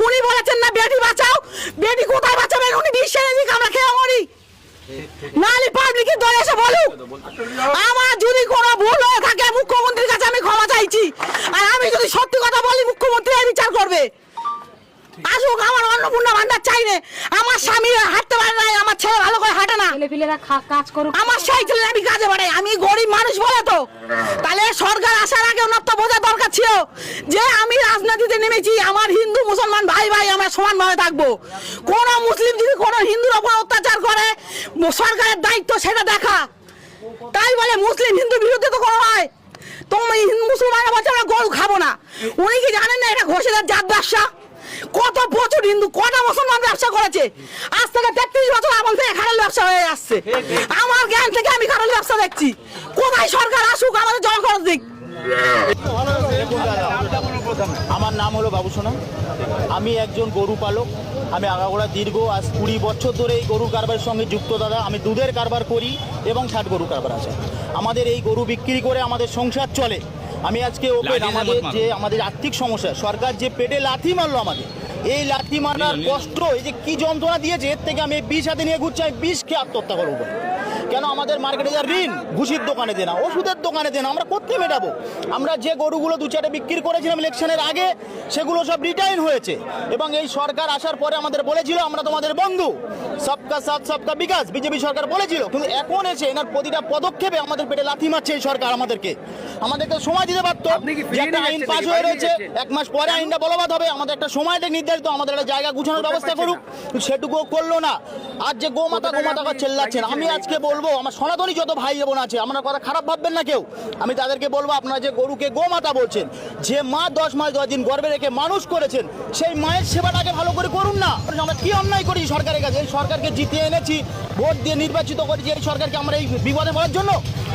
উনি বলেছেন না বেটি বাঁচাও, বেটি কোথায় বাঁচাবেন? উনি বিশ্বের দিক আমরা খেয়ে মরি, নাহলে পাবলিকের দলে এসে বলুক। আমার যদি কোনো ভুল হয়ে থাকে মুখ্যমন্ত্রীর কাছে আমি ক্ষমা চাইছি, আর আমি যদি সত্যি কথা বলি মুখ্যমন্ত্রী বিচার করবে। আসুক, আমার অন্নপূর্ণা ভান্ডার চাই না। আমার স্বামী হাঁটতে পারে না, আমার ছেলে ভালো করে হাঁটে না, কাজ করুক। আমার সেই ছেলে আমি কাজে বাড়াই, আমি গরিব মানুষ বলে তো। তাহলে সরকার আসার আগে ওনার তো বোঝা দরকার ছিল যে আমি রাজনীতিতে নেমেছি, আমার হিন্দু মুসলমান ভাই ভাই আমরা সমানভাবে থাকবো। কোন মুসলিম যদি কোনো হিন্দুর ওপর অত্যাচার করে সরকারের দায়িত্ব সেটা দেখা। তাই বলে মুসলিম হিন্দু বিরুদ্ধে তো কোনো হয়। তুমি মুসলমানরা বলছে আমরা গরু খাবো না। উনি কি জানেন না এটা ঘোষেদের জাত ব্যবসা? কত প্রচুর হিন্দু, কটা মুসলমান ব্যবসা করেছে। আজ থেকে 33 বছর আমল থেকে খারাপ ব্যবসা হয়ে আসছে। আমার জ্ঞান থেকে আমি খারাপ ব্যবসা দেখছি। কোথায় সরকার আসুক, আমাদের জমা খরচ দিক। আমার নাম হলো বাবু সোনা। আমি একজন গরু পালক। আমি আগাগোড়া দীর্ঘ আজ 20 বছর ধরে এই গরু কারবারের সঙ্গে যুক্ত দাদা। আমি দুধের কারবার করি এবং ষাট গরু কারবার আছে। আমাদের এই গরু বিক্রি করে আমাদের সংসার চলে। আমি আজকে ওপেন আমাদের আর্থিক সমস্যা, সরকার যে পেটে লাথি মারলো আমাদের, এই লাথি মারার কষ্ট, এই যে কি যন্ত্রণা দিয়েছে, এর থেকে আমি বিষ হাতে নিয়ে ঘুরছি। আমি বিষ খেয়ে আত্মহত্যা করবো কেন? আমাদের মার্কেটে যা ঋণ, ঘুষির দোকানে দেনা, ওষুধের দোকানে দেনা, আমরা কোথায় মেটাবো? আমরা যে গরুগুলো 2-4 বিক্রি করেছিলাম ইলেকশনের আগে, সেগুলো সব রিটার্ন হয়েছে। এবং এই সরকার আসার পরে আমাদের বলেছিল আমরা তোমাদের বন্ধু, সবকা সাথ সবকা বিকাশ, বিজেপি সরকার বলেছিল। কিন্তু এখন এসে এনার প্রতিটা পদক্ষেপে আমাদের পেটে লাথি মারছে এই সরকার। আমাদেরকে সময় দিতে পারতো। একটা আইন পাস হয়ে রয়েছে, 1 মাস পরে আইনটা বলবৎ হবে, আমাদের একটা সময় নির্ধারিত, আমাদের একটা জায়গা গুছানোর ব্যবস্থা করুক, সেটুকুও করলো না। আর যে গোমাতা চেল্লাচ্ছেন, আমি আজকে বলবো আমার সনাতনী যত ভাই বোন আছে, আমরা কথা খারাপ ভাববেন না কেউ, আমি তাদেরকে বলবো আপনারা যে গরুকে গোমাতা বলছেন, যে মা 10 মাস 10 দিন গর্ভে রেখে মানুষ করেছেন, সেই মায়ের সেবাটাকে ভালো করে করুন না। আমরা কি অন্যায় করি সরকারের কাছে? এই সরকারকে জিতিয়ে এনেছি, ভোট দিয়ে নির্বাচিত করেছি, এই সরকারকে আমরা এই বিপদে পড়ার জন্য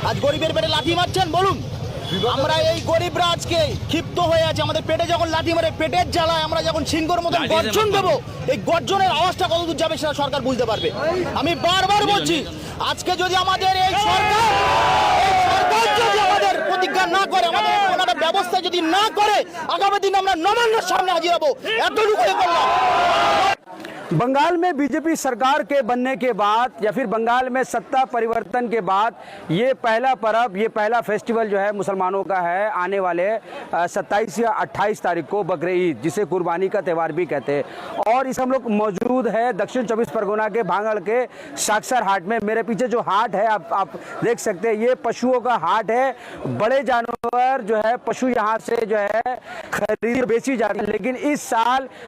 আজ গরিবের পেটে লাথি মারছেন? বলুন, আমরা এই গরিবরা আজকে ক্ষিপ্ত হয়ে আছে। আমাদের পেটে যখন লাথি মারে, পেটের জ্বালায় আমরা যখন সিংহর মতন গর্জন দেবো, এই গর্জনের আওয়াজটা কতদূর যাবে সেটা সরকার বুঝতে পারবে। আমি বারবার বলছি, আজকে যদি আমাদের এই সরকার যদি আমাদের প্রতিজ্ঞা না করে, আমাদের ওনারা ব্যবস্থা যদি না করে, আগামী দিন আমরা নবান্নের সামনে হাজির হবো। এতটুকু করলাম। बंगाल में बीजेपी सरकार के बनने के बाद या फिर बंगाल में सत्ता परिवर्तन के बाद ये पहला पर्व, ये पहला फेस्टिवल जो है मुसलमानों का है, आने वाले 27 या 28 तारीख को बकरीद, जिसे कुर्बानी का त्यौहार भी कहते हैं। और इस हम लोग मौजूद है दक्षिण 24 परगना के भांगड़ के साक्षर हाट में। मेरे पीछे जो हाट है आप देख सकते हैं, ये पशुओं का हाट है। बड़े जानवर जो है, पशु यहाँ से जो है खरीद बेची जाती है। लेकिन इस साल